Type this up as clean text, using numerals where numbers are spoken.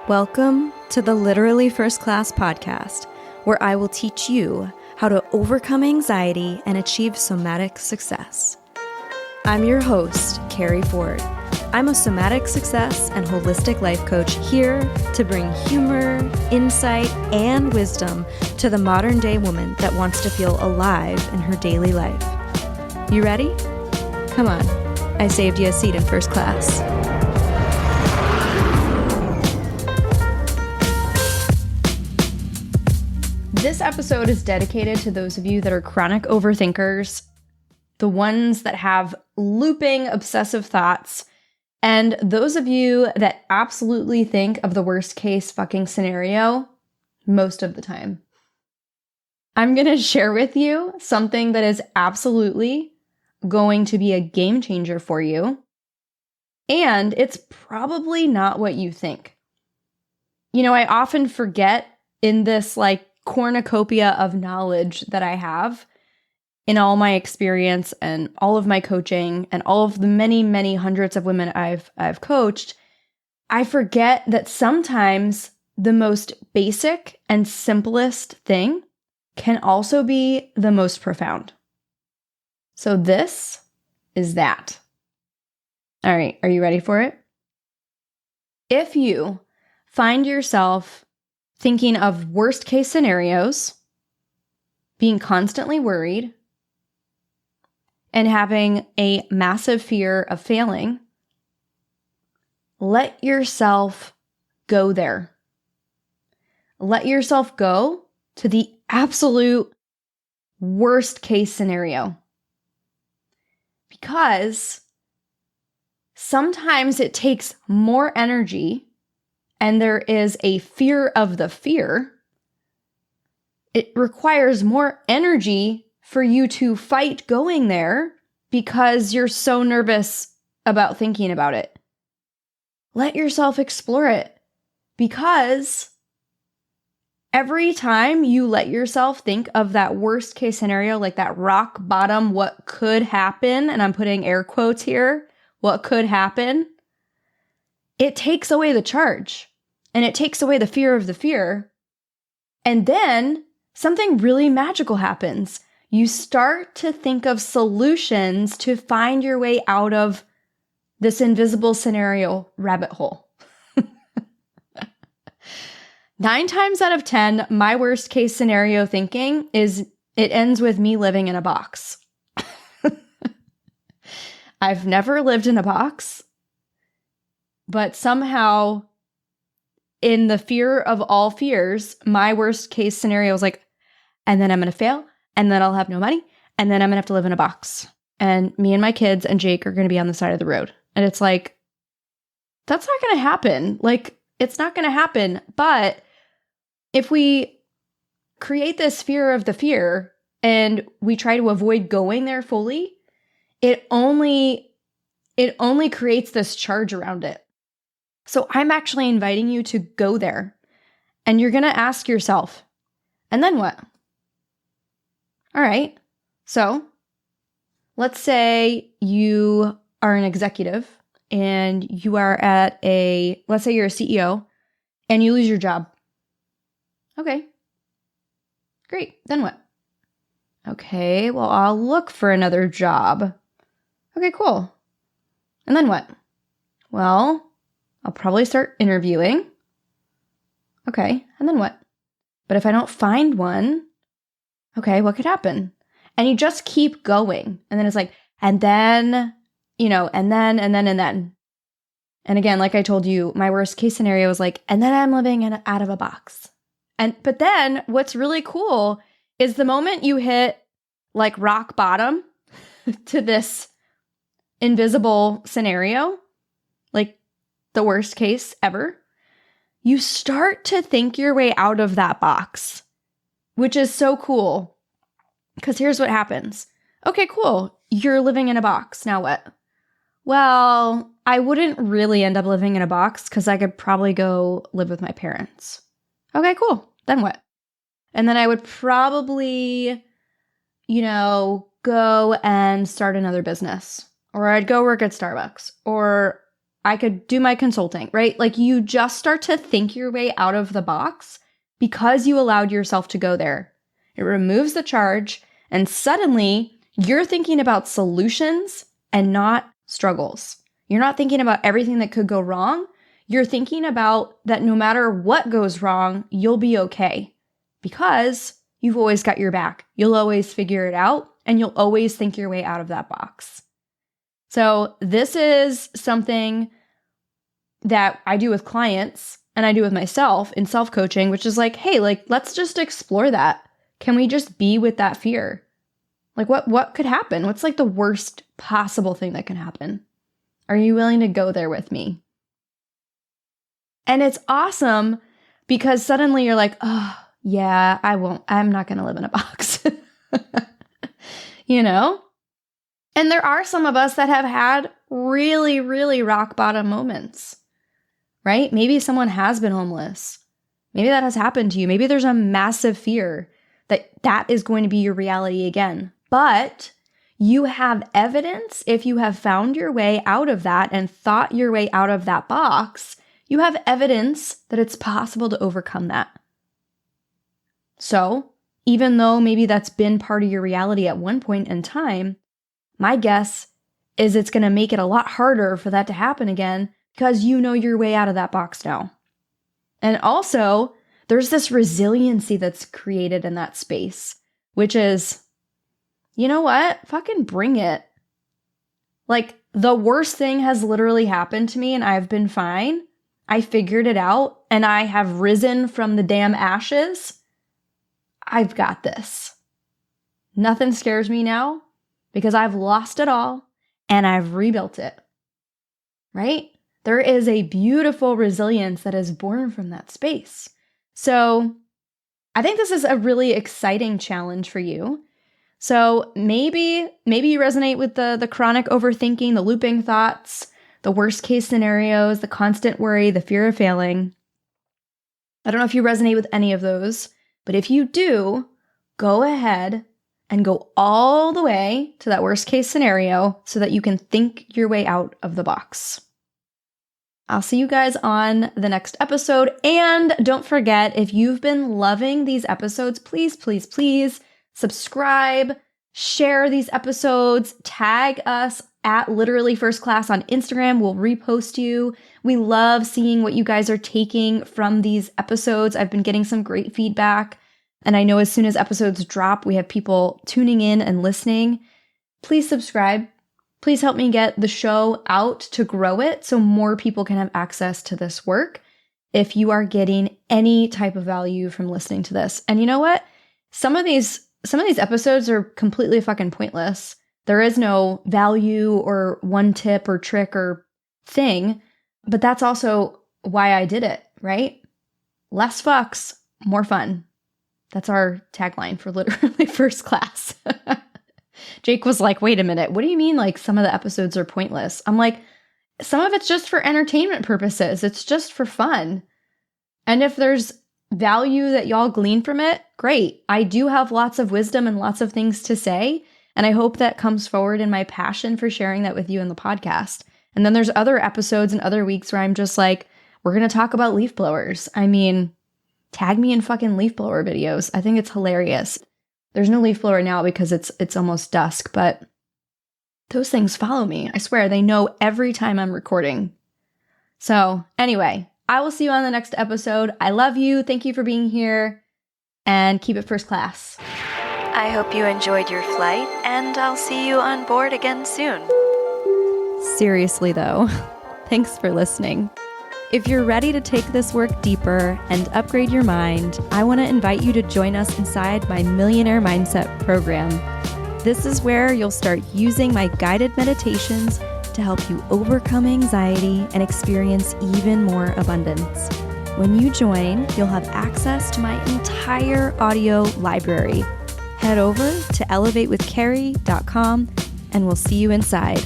Welcome to the Literally First Class podcast, where I will teach you how to overcome anxiety and achieve somatic success. I'm your host, Keri Ford. I'm a somatic success and holistic life coach here to bring humor, insight, and wisdom to the modern day woman that wants to feel alive in her daily life. You ready? Come on, I saved you a seat in first class. This episode is dedicated to those of you that are chronic overthinkers, the ones that have looping obsessive thoughts, and those of you that absolutely think of the worst case fucking scenario most of the time. I'm going to share with you something that is absolutely going to be a game changer for you, and it's probably not what you think. You know, I often forget in this cornucopia of knowledge that I have in all my experience and all of my coaching and all of the many, many hundreds of women I've coached, I forget that sometimes the most basic and simplest thing can also be the most profound. So this is that. All right, are you ready for it? If you find yourself thinking of worst case scenarios, being constantly worried, and having a massive fear of failing, let yourself go there. Let yourself go to the absolute worst case scenario. Because sometimes it takes more energy and there is a fear of the fear. It requires more energy for you to fight going there because you're so nervous about thinking about it. Let yourself explore it, because every time you let yourself think of that worst case scenario, like that rock bottom, what could happen, and I'm putting air quotes here, what could happen, it takes away the charge and it takes away the fear of the fear. And then something really magical happens. You start to think of solutions to find your way out of this invisible scenario rabbit hole. 9 times out of 10, my worst case scenario thinking is it ends with me living in a box. I've never lived in a box, but somehow in the fear of all fears, my worst case scenario is and then I'm going to fail, and then I'll have no money, and then I'm going to have to live in a box. And me and my kids and Jake are going to be on the side of the road. And it's that's not going to happen. It's not going to happen. But if we create this fear of the fear and we try to avoid going there fully, it only creates this charge around it. So I'm actually inviting you to go there, and you're going to ask yourself, and then what? All right. So let's say you are an executive and you are let's say you're a CEO and you lose your job. Okay. Great. Then what? Okay. Well, I'll look for another job. Okay, cool. And then what? Well, I'll probably start interviewing. Okay. And then what? But if I don't find one, okay, what could happen? And you just keep going. And then it's and then. And then. And again, like I told you, my worst case scenario is and then I'm living out of a box. But then what's really cool is the moment you hit rock bottom to this invisible scenario, the worst case ever, you start to think your way out of that box, which is so cool. Because here's what happens. Okay, cool. You're living in a box. Now what? Well, I wouldn't really end up living in a box because I could probably go live with my parents. Okay, cool. Then what? And then I would probably, go and start another business. Or I'd go work at Starbucks. Or I could do my consulting, right? Like you just start to think your way out of the box because you allowed yourself to go there. It removes the charge, and suddenly you're thinking about solutions and not struggles. You're not thinking about everything that could go wrong. You're thinking about that no matter what goes wrong, you'll be okay because you've always got your back. You'll always figure it out, and you'll always think your way out of that box. So this is something that I do with clients and I do with myself in self-coaching, which is like, hey, like, let's just explore that. Can we just be with that fear? Like what could happen? What's like the worst possible thing that can happen? Are you willing to go there with me? And it's awesome because suddenly you're like, oh, yeah, I'm not going to live in a box. You know? And there are some of us that have had really, really rock bottom moments, right? Maybe someone has been homeless. Maybe that has happened to you. Maybe there's a massive fear that is going to be your reality again. But you have evidence, if you have found your way out of that and thought your way out of that box, you have evidence that it's possible to overcome that. So, even though maybe that's been part of your reality at one point in time, my guess is it's going to make it a lot harder for that to happen again because you know your way out of that box now. And also, there's this resiliency that's created in that space, which is, you know what? Fucking bring it. Like, the worst thing has literally happened to me and I've been fine. I figured it out and I have risen from the damn ashes. I've got this. Nothing scares me now because I've lost it all and I've rebuilt it. Right? There is a beautiful resilience that is born from that space. So I think this is a really exciting challenge for you. So maybe you resonate with the chronic overthinking, the looping thoughts, the worst case scenarios, the constant worry, the fear of failing. I don't know if you resonate with any of those, but if you do, go ahead and go all the way to that worst case scenario so that you can think your way out of the box. I'll see you guys on the next episode. And don't forget, if you've been loving these episodes, please, please, please subscribe, share these episodes, tag us at Literally First Class on Instagram. We'll repost you. We love seeing what you guys are taking from these episodes. I've been getting some great feedback. And I know as soon as episodes drop, we have people tuning in and listening. Please subscribe. Please help me get the show out to grow it so more people can have access to this work if you are getting any type of value from listening to this. And you know what? Some of these episodes are completely fucking pointless. There is no value or one tip or trick or thing, but that's also why I did it, right? Less fucks, more fun. That's our tagline for Literally First Class. Jake was like, wait a minute, what do you mean like some of the episodes are pointless? I'm like, some of it's just for entertainment purposes. It's just for fun. And if there's value that y'all glean from it, great. I do have lots of wisdom and lots of things to say. And I hope that comes forward in my passion for sharing that with you in the podcast. And then there's other episodes and other weeks where I'm just like, we're going to talk about leaf blowers. I mean, tag me in fucking leaf blower videos. I think it's hilarious. There's no leaf blower now because it's almost dusk, but those things follow me. I swear they know every time I'm recording. So anyway, I will see you on the next episode. I love you. Thank you for being here and keep it first class. I hope you enjoyed your flight and I'll see you on board again soon. Seriously though, thanks for listening. If you're ready to take this work deeper and upgrade your mind, I want to invite you to join us inside my Millionaire Mindset program. This is where you'll start using my guided meditations to help you overcome anxiety and experience even more abundance. When you join, you'll have access to my entire audio library. Head over to elevatewithkeri.com and we'll see you inside.